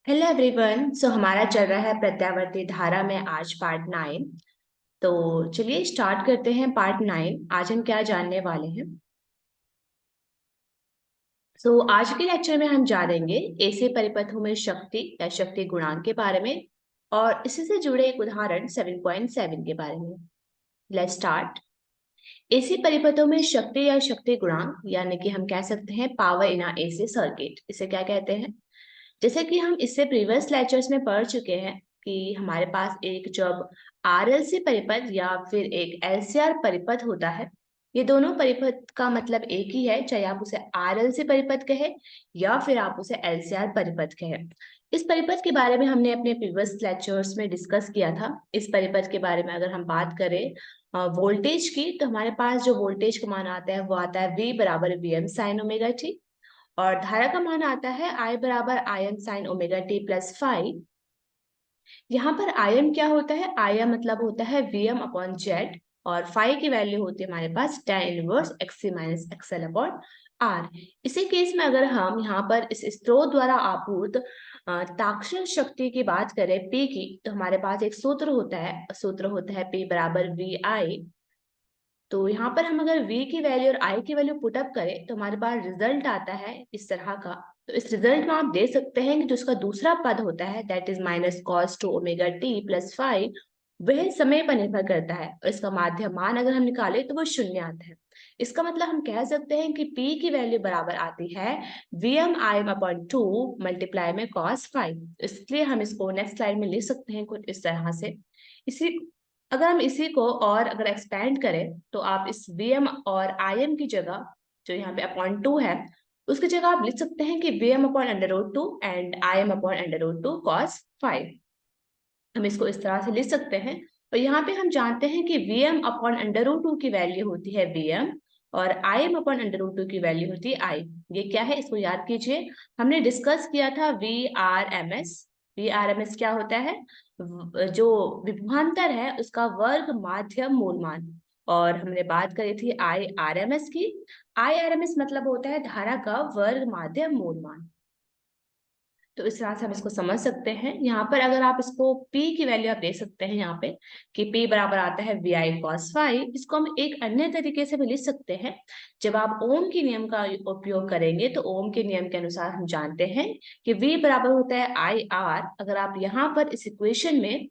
Hello everyone. हमारा चल रहा है प्रत्यावर्ती धारा में आज पार्ट 9। तो चलिए स्टार्ट करते हैं पार्ट 9। आज हम क्या जानने वाले हैं। आज के लेक्चर में हम जानेंगे ऐसे परिपथों में शक्ति या शक्ति गुणांक के बारे में और इसी से जुड़े एक उदाहरण 7.7 के बारे में। Let's start. एसी परिपथों में शक्ति या शक्ति गुणांक यानी कि हम कह सकते हैं power in a AC circuit, इसे क्या कहते हैं। जैसे कि हम इससे प्रीवियस लेक्चर्स में पढ़ चुके हैं कि हमारे पास एक जब आरएलसी परिपथ या फिर एक एलसीआर परिपथ होता है, ये दोनों परिपथ का मतलब एक ही है, चाहे आप उसे आरएलसी परिपथ कहे या फिर आप उसे एलसीआर परिपथ कहे। इस परिपथ के बारे में हमने अपने प्रीवियस लेक्चर्स में डिस्कस किया था। इस परिपथ के बारे में अगर हम बात करें वोल्टेज की, तो हमारे पास जो वोल्टेज का मान आता है वो आता है V बराबर VM साइन ओमेगा टी, और धारा का मान आता है I बराबर Im sine omega T plus five. यहाँ पर Im क्या होता है, Im मतलब होता है Vm अपॉन जेड, और फाई की वैल्यू होती है हमारे पास tan inverse XC minus XL upon R। इसी केस में अगर हम यहाँ पर इस स्रोत द्वारा आपूर्त तात्क्षणिक शक्ति की बात करें P की, तो हमारे पास एक सूत्र होता है P बराबर VI। तो यहाँ पर हम अगर V की वैल्यू और I की वैल्यू पुटअप करें तो हमारे पास रिजल्ट आता है इस तरह का। तो इस रिजल्ट में आप देख सकते हैं कि जो इसका दूसरा पद होता है that is minus cos two omega T plus five, वह समय पर निर्भर करता है, और इसका माध्य मान अगर हम निकालें तो वो शून्य आता है। इसका मतलब हम कह सकते हैं कि P की वैल्यू बराबर आती है VM अपॉन 2 मल्टीप्लाई में कॉस फाइव। इसलिए हम इसको नेक्स्ट स्लाइड में लिख सकते हैं कुछ इस तरह से। इसी अगर हम इसी को और अगर एक्सपेंड करें तो आप इस Vm और Im की जगह, जो यहाँ पे अपॉन 2 है, उसकी जगह आप लिख सकते हैं कि Vm upon under root 2 and Im upon under root 2 cos phi. हम इसको इस तरह से लिख सकते हैं। और यहाँ पे हम जानते हैं कि Vm अपॉन अंडर रूट 2 की वैल्यू होती है Vm, और Im अपॉन अंडर रूट 2 की वैल्यू होती है I। ये क्या है, इसको याद कीजिए। हमने डिस्कस किया था VRMS। VRMS क्या होता है, जो विभवांतर है उसका वर्ग माध्यम मूल मान। और हमने बात करी थी IRMS की। IRMS मतलब होता है धारा का वर्ग माध्यम मूल मान। तो इस तरह से हम इसको समझ सकते हैं। यहाँ पर अगर आप इसको P की वैल्यू आप दे सकते हैं यहाँ पे कि P बराबर आता है VI cos फाइव। इसको हम एक अन्य तरीके से भी लिख सकते हैं। जब आप ओम के नियम का उपयोग करेंगे तो ओम के नियम के अनुसार हम जानते हैं कि V बराबर होता है IR। अगर आप यहाँ पर इस इक्वेशन में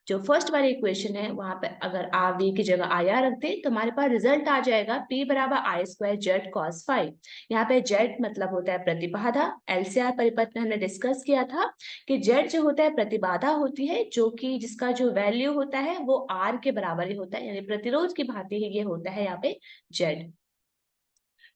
जो फर्स्ट वाली इक्वेशन है वहां पर अगर आप V की जगह IR रख दे तो हमारे पास रिजल्ट आ जाएगा P बराबर I square Z cos five. यहाँ पे जेड मतलब होता है प्रतिबाधा। एलसीआर परिपथ में हमने डिस्कस किया था कि जेड जो होता है प्रतिबाधा होती है, जो कि जिसका जो वैल्यू होता है वो आर के बराबर ही होता है, यानी प्रतिरोध की भांति ही ये होता है यहाँ पे जेड।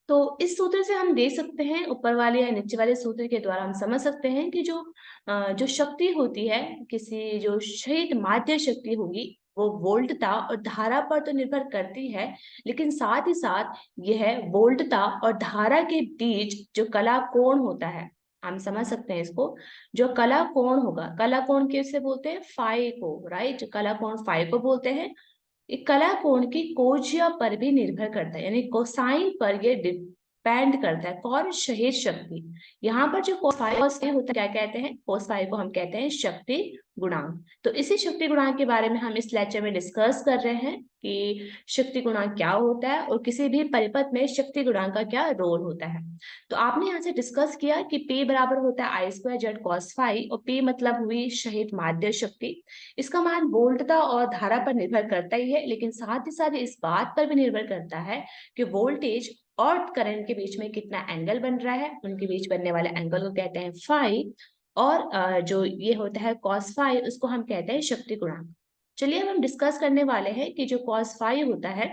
तो इस सूत्र से हम देख सकते हैं, ऊपर वाले या नीचे वाले सूत्र के द्वारा हम समझ सकते हैं कि जो शक्ति होती है, किसी जो शहीद माध्य शक्ति होगी, वो वोल्टता और धारा पर तो निर्भर करती है, लेकिन साथ ही साथ यह वोल्टता और धारा के बीच जो कला कोण होता है, हम समझ सकते हैं इसको। जो कला कोण होगा, कला कोण किसे बोलते हैं, फाई को, राइट। कला कोण फाई को बोलते हैं। ये कला कोण की कोज्या पर भी निर्भर करता है, यानी कोसाइन पर ये डिपेंड करता है। कौन, शहीद शक्ति। यहाँ पर जो कोसाइन होता है क्या कहते हैं, कोसाइन को हम कहते हैं शक्ति गुणांक। तो इसी शक्ति गुणांक के बारे में हम इस लेक्चर में डिस्कस कर रहे हैं कि शक्ति गुणांक क्या होता है और किसी भी परिपथ में शक्ति गुणांक का क्या रोल होता है। तो आपने यहाँ से डिस्कस किया कि P बराबर होता है I square Z cos five, और P मतलब हुई शहीद माध्य शक्ति। इसका मान वोल्टता और धारा पर निर्भर करता ही है, लेकिन साथ ही साथ इस बात पर भी निर्भर करता है कि वोल्टेज और करंट के बीच में कितना एंगल बन रहा है। उनके बीच बनने वाले एंगल को कहते हैं फाई, और जो ये होता है कॉस फाइव, उसको हम कहते हैं शक्ति गुणांक। चलिए अब हम डिस्कस करने वाले हैं कि जो कॉस फाइव होता है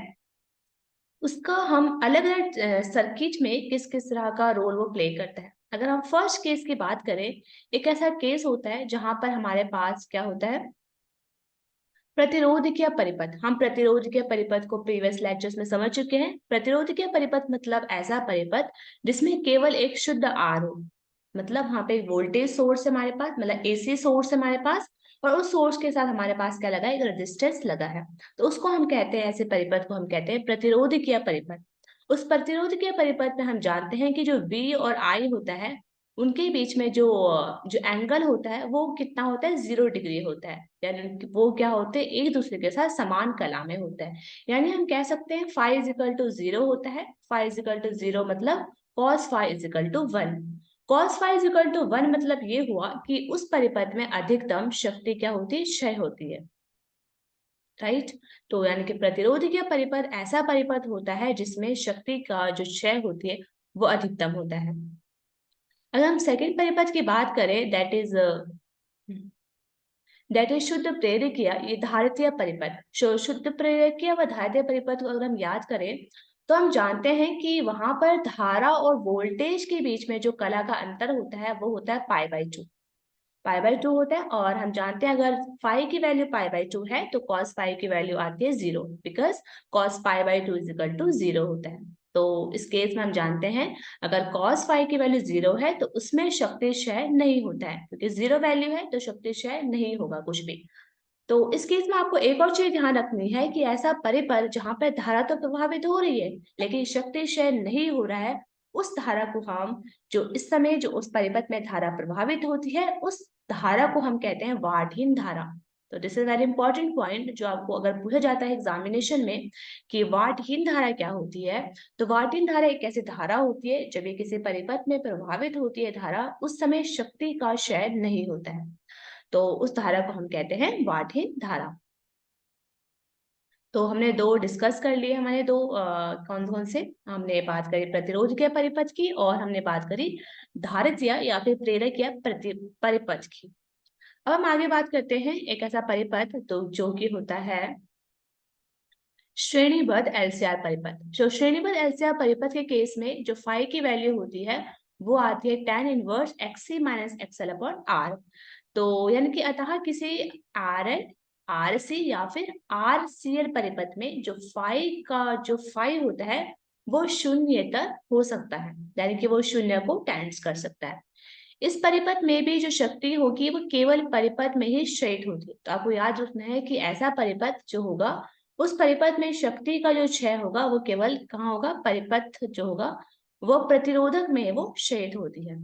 उसका हम अलग अलग सर्किट में किस किस तरह का रोल वो प्ले करता है। अगर हम फर्स्ट केस की बात करें, एक ऐसा केस होता है जहां पर हमारे पास क्या होता है, प्रतिरोधकीय परिपथ। हम प्रतिरोधकीय परिपथ को प्रीवियस लेक्चर्स में समझ चुके हैं। प्रतिरोधकीय परिपथ मतलब ऐसा परिपथ जिसमें केवल एक शुद्ध आर हो, मतलब वहां पे वोल्टेज सोर्स है हमारे पास, मतलब एसी सोर्स है हमारे पास, और उस सोर्स के साथ हमारे पास क्या लगा है, एक रेजिस्टेंस लगा है। तो उसको हम कहते हैं, ऐसे परिपथ को हम कहते हैं प्रतिरोधकीय परिपथ। उस प्रतिरोधकीय परिपथ में हम जानते हैं कि जो V और I होता है उनके बीच में जो जो एंगल होता है वो कितना होता है, 0 डिग्री होता है। यानी वो क्या होते हैं, एक दूसरे के साथ समान कला में होता है। यानी हम कह सकते हैं फाई इज इक्वल टू 0 होता है। फाई इज इक्वल टू 0 मतलब cos phi is equal to 1। Cos phi is equal to 1 मतलब ये हुआ कि उस परिपथ में अधिकतम शक्ति क्या होती है, क्षय होती है। राइट। तो यानी कि प्रतिरोधीय परिपथ ऐसा परिपथ होता है जिसमें शक्ति का जो क्षय होती है वो अधिकतम होता है। अगर हम सेकंड परिपथ की बात करें, दैट इज शुद्ध प्रेरकीय, ये धारितीय परिपथ। शुद्ध प्रेरकीय व धारितीय परिपथ को अगर हम याद करें तो हम जानते हैं कि वहां पर धारा और वोल्टेज के बीच में जो कला का अंतर होता है वो होता है π/2। π/2 होता है, और हम जानते हैं अगर फाई की वैल्यू π/2 है तो cos फाई की वैल्यू आती है 0, because cos π/2 is equal to 0 होता है। तो इस केस में हम जानते हैं अगर cos फाई की वैल्यू 0 है तो उसमें शक्ति क्षय नहीं होता है, क्योंकि 0 वैल्यू है तो शक्ति क्षय नहीं होगा कुछ भी। तो इस केस में आपको एक और चीज ध्यान रखनी है कि ऐसा परिपथ जहां पर धारा तो प्रभावित हो रही है लेकिन शक्ति क्षय नहीं हो रहा है, उस धारा को हम, जो इस समय जो उस परिपथ में धारा प्रभावित होती है उस धारा को हम कहते हैं वाटहीन धारा। तो this is very important point, जो आपको अगर पूछा जाता है एग्जामिनेशन में कि वाटहीन धारा क्या होती है, तो वाटहीन धारा एक ऐसी धारा होती है जब ये किसी परिपथ में प्रभावित होती है धारा, उस समय शक्ति का क्षय नहीं होता है, तो उस धारा को हम कहते हैं वाटहीन धारा। तो हमने दो डिस्कस कर लिए, हमारे दो कौन कौन से, हमने बात करी प्रतिरोध के परिपथ की और हमने बात करी धारित्य या फिर प्रेरक या परिपथ की। अब हम आगे बात करते हैं एक ऐसा परिपथ तो जो कि होता है श्रेणीबद्ध एलसीआर परिपथ। जो श्रेणीबद्ध एलसीआर परिपथ के केस में जो फाई की वैल्यू होती है वो आती है tan inverse XC minus XL upon R। तो यानी कि अतः किसी RL RC या फिर RCL परिपथ में जो फाई होता है वो शून्य तक हो सकता है, यानी कि वो शून्य को टेंस कर सकता है। इस परिपथ में भी जो शक्ति होगी वो केवल परिपथ में ही क्षयित होगी। तो आपको याद रखना है कि ऐसा परिपथ जो होगा उस परिपथ में शक्ति का जो क्षय होगा वो केवल कहाँ होगा, परिपथ जो होगा वो प्रतिरोधक में वो क्षयित होती है।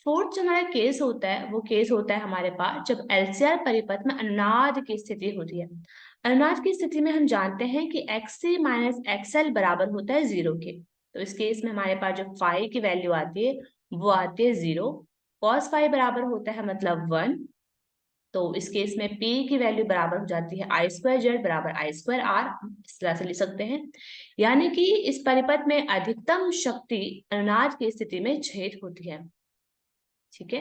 फोर्थ जो हमारा केस होता है वो केस होता है हमारे पास जब एलसीआर परिपथ में अनुनाद की स्थिति होती है। अनुनाद की स्थिति में हम जानते हैं कि XC माइनस XL बराबर होता है 0 के। तो इस केस में हमारे पास जो फाई की वैल्यू आती है वो आती है 0। कॉस फाई बराबर होता है मतलब 1। तो इस केस में P की वैल्यू बराबर हो जाती है I2Z बराबर I2R, इस तरह से लिख सकते हैं। यानी कि इस परिपथ में अधिकतम शक्ति अनुनाद की स्थिति में क्षयित होती है। ठीक है,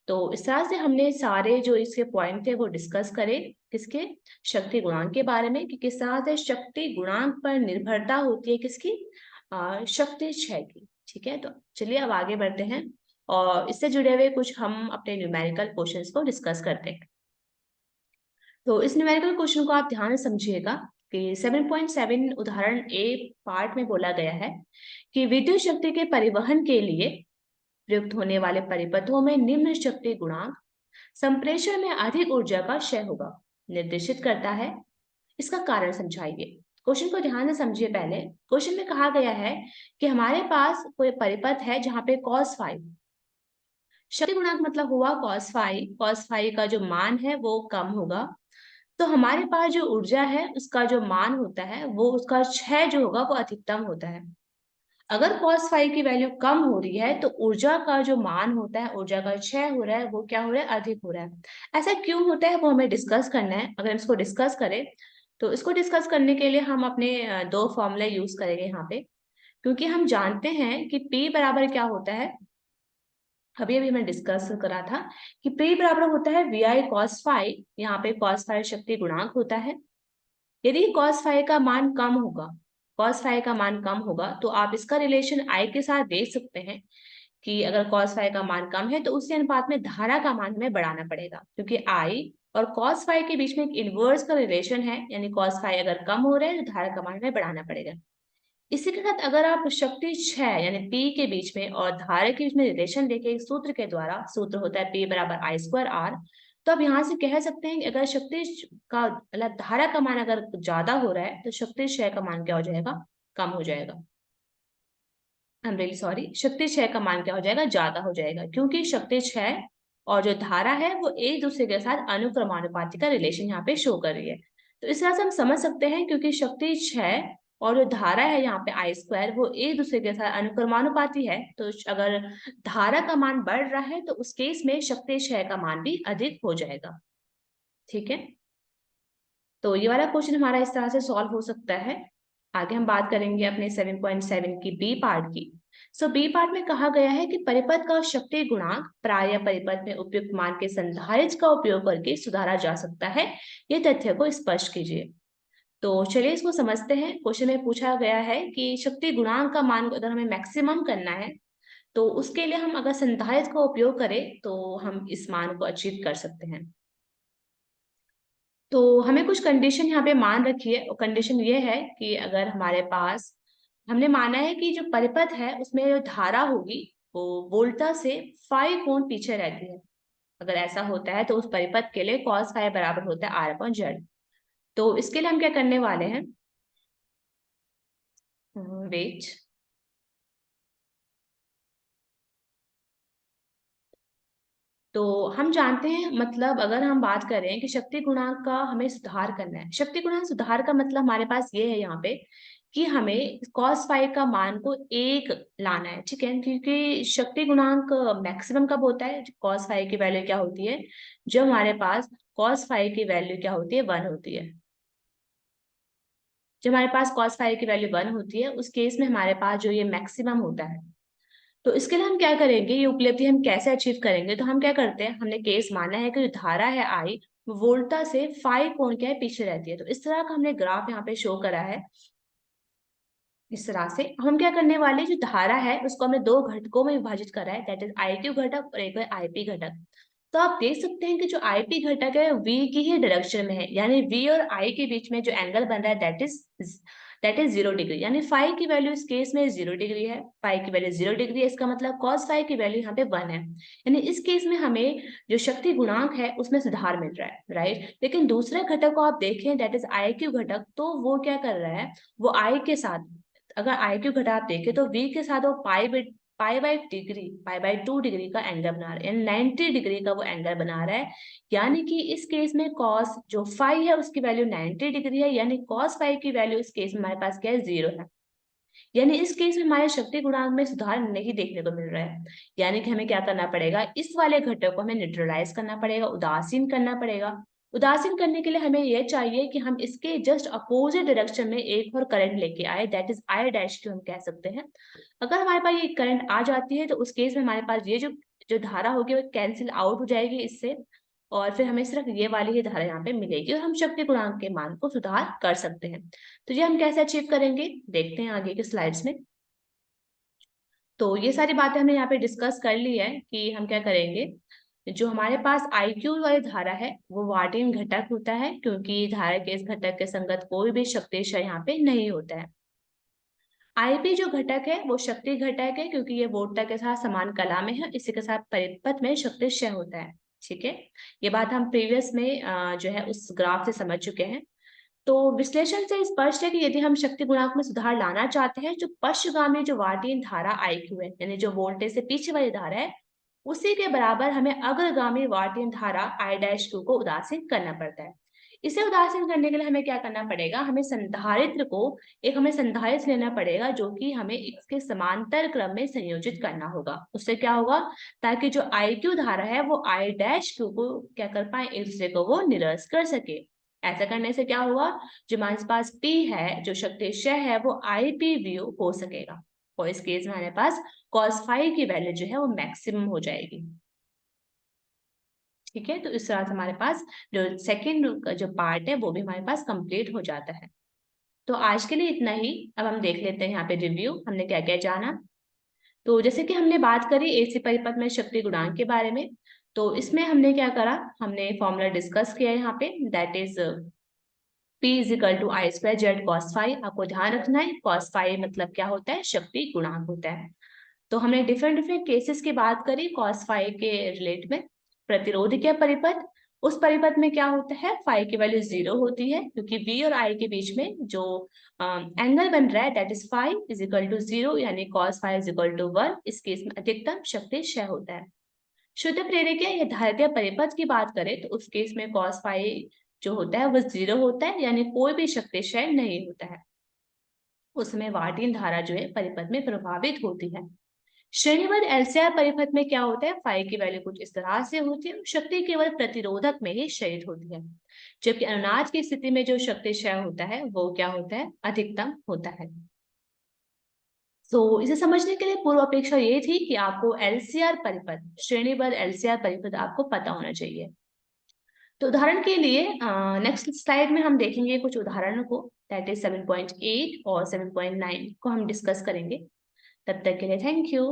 तो इस तरह से हमने सारे जो इसके पॉइंट थे वो डिस्कस करे, किसके, शक्ति गुणांक के बारे में, कि किस तरह से शक्ति गुणांक पर निर्भरता होती है किसकी, शक्ति क्षय की। ठीक है, तो चलिए अब आगे बढ़ते हैं और इससे जुड़े हुए कुछ हम अपने न्यूमेरिकल क्वेश्चंस को डिस्कस करते हैं। तो इस न्यूमेरिकल क्वेश्चन को आप ध्यान से समझिएगा कि 7.7 उदाहरण ए पार्ट में बोला गया है कि विद्युत शक्ति के परिवहन के लिए प्रयुक्त होने वाले परिपथों में निम्न शक्ति गुणांक संप्रेषण में अधिक ऊर्जा का क्षय होगा निर्देशित करता है, इसका कारण समझाइए। क्वेश्चन को ध्यान से समझिए। पहले क्वेश्चन में कहा गया है कि हमारे पास कोई परिपथ है जहां पे cos फाई, शक्ति गुणांक मतलब हुआ cos फाई का जो मान है वो कम होगा, तो हमारे पास जो ऊर्जा है उसका जो मान होता है वो उसका क्षय जो होगा वो अधिकतम होता है। अगर cos फाई की वैल्यू कम हो रही है तो ऊर्जा का जो मान होता है, ऊर्जा का क्षय हो रहा है वो क्या हो रहा है, अधिक हो रहा है। ऐसा क्यों होता है वो हमें डिस्कस करना है। अगर हम इसको डिस्कस करें तो इसको डिस्कस करने के लिए हम अपने दो फॉर्मूले यूज करेंगे यहाँ पे, क्योंकि हम जानते हैं कि P बराबर क्या होता है, अभी अभी मैं डिस्कस करा था कि P बराबर होता है VI cos फाई। यहाँ पे cos फाई शक्ति गुणांक होता है। यदि cos फाई का मान कम होगा, cos फाई का मान कम होगा तो आप इसका रिलेशन I के साथ देख सकते हैं कि अगर cos फाई का मान कम है तो उसी अनुपात में धारा का मान हमें बढ़ाना पड़ेगा, क्योंकि I और cos फाई के बीच में एक इनवर्स का रिलेशन है, यानी cos फाई अगर कम हो रहा है तो धारा का मान हमें बढ़ाना पड़ेगा। इसी के साथ अगर आप शक्ति क्षय यानी P के बीच में और धारा के बीच में रिलेशन देखें एक सूत्र के द्वारा, सूत्र होता है P बराबर I2R, तो आप यहाँ से कह सकते हैं कि अगर शक्ति का मतलब धारा का मान अगर ज्यादा हो रहा है तो शक्ति क्षय का मान क्या हो जाएगा, कम हो जाएगा। सॉरी, शक्ति क्षय का मान क्या हो जाएगा, ज्यादा हो जाएगा, क्योंकि शक्ति क्षय और जो धारा है वो एक दूसरे के साथ अनुक्रमानुपाती का रिलेशन यहाँ पे शो कर रही है। तो इस तरह से हम समझ सकते हैं, क्योंकि शक्ति क्षय और जो धारा है यहाँ पे आई स्क्वायर वो एक दूसरे के साथ अनुक्रमानुपाती है, तो अगर धारा का मान बढ़ रहा है तो उस केस में शक्ति क्षय का मान भी अधिक हो जाएगा। ठीक है, तो ये वाला क्वेश्चन हमारा इस तरह से सॉल्व हो सकता है। आगे हम बात करेंगे अपने 7.7 की बी पार्ट की। बी पार्ट में कहा गया है कि परिपथ का शक्ति गुणांक प्रायः परिपथ में उपयुक्त मान के संधारित्र का उपयोग करके सुधारा जा सकता है, ये तथ्य को स्पष्ट कीजिए। तो चलिए इसको समझते हैं। क्वेश्चन में पूछा गया है कि शक्ति गुणांक का मान अगर हमें मैक्सिमम करना है तो उसके लिए हम अगर संधारित्र का उपयोग करें तो हम इस मान को अचीव कर सकते हैं। तो हमें कुछ कंडीशन यहाँ पे मान रखी है, और कंडीशन ये है कि अगर हमारे पास, हमने माना है कि जो परिपथ है उसमें जो धारा होगी वो वोल्टा से फाई कोण पीछे रहती है। अगर ऐसा होता है तो उस परिपथ के लिए cos फाई बराबर होता है R/Z। तो इसके लिए हम क्या करने वाले हैं, वेट, तो हम जानते हैं, मतलब अगर हम बात करें कि शक्ति गुणांक का हमें सुधार करना है, शक्ति गुणांक सुधार का मतलब हमारे पास ये है यहाँ पे कि हमें cos फाइव का मान को एक लाना है। ठीक है, क्योंकि शक्ति गुणांक मैक्सिमम कब होता है, cos फाइव की वैल्यू क्या होती है, जब हमारे पास cos फाइव की वैल्यू क्या होती है, 1 होती है। जब हमारे पास cos फाइव की वैल्यू 1 होती है उस केस में हमारे पास जो ये मैक्सिमम होता है। तो इसके लिए हम क्या करेंगे, ये उपलब्धि हम कैसे अचीव करेंगे, तो हम क्या करते हैं, हमने केस माना है कि जो धारा है आई वोल्टा से फाई कोण क्या है, पीछे रहती है। तो इस तरह का हमने ग्राफ यहाँ पे शो करा है। इस तरह से हम क्या करने वाले, जो धारा है उसको हमने दो घटकों में विभाजित करा है, दैट इज आई क्यू घटक और एक है आईपी घटक। तो आप देख सकते हैं कि जो आईपी घटक है वी की ही डायरेक्शन में है, यानी वी और आई के बीच में जो एंगल बन रहा है दैट इज 0 डिग्री, यानी फाई की वैल्यू इस केस में 0 डिग्री है। फाई की वैल्यू 0 डिग्री है, इसका मतलब कॉस फाई की वैल्यू यहाँ पे 1 है। यानी इस केस में हमें जो शक्ति गुणांक है उसमें सुधार मिल रहा है, राइट। लेकिन दूसरे घटक को आप देखें, दैट इज आई क्यू घटक, तो वो क्या कर रहा है, वो आई के साथ, अगर आई क्यू घटा आप देखें तो वी के साथ वो पाई बाई 2 डिग्री का एंगल बना रहा है, यानी 90 डिग्री का वो एंगल बना रहा है। यानी कि इस केस में कॉस जो फाई है उसकी वैल्यू 90 डिग्री है, यानी कॉस फाई की वैल्यू इस केस में हमारे पास क्या है, 0 है। यानी इस केस में हमारे शक्ति गुणांक में सुधार नहीं देखने को मिल रहा है। यानी कि हमें क्या करना पड़ेगा, इस वाले घटक को हमें न्यूट्रलाइज करना पड़ेगा, उदासीन करना पड़ेगा। उदासीन करने के लिए हमें यह चाहिए कि हम इसके जस्ट अपोजिट डायरेक्शन में एक और करंट लेके आए, that is I dash Q हम कह सकते हैं। अगर हमारे पास ये करंट आ जाती है तो उस केस में हमारे पास ये जो जो धारा होगी वो कैंसिल आउट हो जाएगी इससे, और फिर हमें सिर्फ ये वाली ही धारा यहाँ पे मिलेगी और हम शक्ति गुणांक के मान को सुधार कर सकते हैं। तो ये हम कैसे अचीव करेंगे, देखते हैं आगे के स्लाइड्स में। तो ये सारी बातें हमने यहाँ पे डिस्कस कर ली है कि हम क्या करेंगे। जो हमारे पास आईक्यू वाली धारा है वो वार्टिन घटक होता है, क्योंकि धारा के इस घटक के संगत कोई भी शक्ति क्षय यहाँ पे नहीं होता है। आईपी जो घटक है वो शक्ति घटक है, क्योंकि ये वोल्टा के साथ समान कला में है, इसी के साथ परिपथ में शक्ति क्षय होता है। ठीक है, ये बात हम प्रीवियस में जो है उस ग्राफ से समझ चुके हैं। तो विश्लेषण से स्पष्ट है कि यदि हम शक्ति गुणांक में सुधार लाना चाहते हैं, जो पश्चगामी जो वार्टिन धारा आईक्यू है, यानी जो वोल्टेज से पीछे वाली धारा है, उसी के बराबर हमें अग्रगामी वार्टिन धारा आई डैश क्यू को उदासीन करना पड़ता है। इसे उदासीन करने के लिए हमें क्या करना पड़ेगा, हमें संधारित्र लेना पड़ेगा जो कि हमें इसके समांतर क्रम में संयोजित करना होगा। उससे क्या होगा, ताकि जो आई क्यू धारा है वो आई डैश क्यू को क्या कर पाए, एक दूसरे को वो निरस्त कर सके। ऐसा करने से क्या होगा, जो हमारे पास P है, जो शक्ति क्षय है, वो IPV हो सकेगा, और इस केस में हमारे पास cos फाइव की वैल्यू जो है वो मैक्सिमम हो जाएगी। ठीक है, तो इस तरह से हमारे पास जो सेकेंड जो पार्ट है वो भी हमारे पास कंप्लीट हो जाता है। तो आज के लिए इतना ही। अब हम देख लेते हैं यहाँ पे रिव्यू, हमने क्या क्या जाना। तो जैसे कि हमने बात करी एसी परिपथ में शक्ति गुणांक के बारे में, तो इसमें हमने क्या करा, हमने फॉर्मूला डिस्कस किया यहाँ पे, that is P is equal to I square Z cos phi. आपको ध्यान रखना है कॉस फाइव मतलब क्या होता है, शक्ति गुणांक होता है। तो हमने डिफरेंट डिफरेंट केसेस की बात करी कॉस फाइव के रिलेट में, प्रतिरोध क्या परिपथ, उस परिपथ में क्या होता है, फाई की वैल्यू 0 होती है, क्योंकि v और i के बीच में जो एंगल बन रहा है that is phi is equal to 0, यानी cos phi is equal to 1। इस केस में अधिकतम शक्ति क्षय होता है। शुद्ध प्रेरक या धारितीय परिपथ की बात करें तो उस केस में cos फाई जो होता है वो 0 होता है, यानी कोई भी शक्ति क्षय नहीं होता है। उसमें वाटिन धारा जो है परिपथ में प्रभावित होती है। श्रेणीबद्ध एलसीआर परिपथ में क्या होता है, फाई की वैल्यू कुछ इस तरह से होती है, शक्ति केवल प्रतिरोधक में ही क्षयित होती है, जबकि अनुनाद की स्थिति में जो शक्ति क्षय होता है वो क्या होता है, अधिकतम होता है। इसे समझने के लिए पूर्व अपेक्षा ये थी कि आपको एलसीआर परिपथ, श्रेणीबद्ध एलसीआर परिपथ आपको पता होना चाहिए। तो उदाहरण के लिए नेक्स्ट स्लाइड में हम देखेंगे कुछ उदाहरणों को, दैट इज 7.8 और 7.9 को हम डिस्कस करेंगे। तब तक के लिए थैंक यू।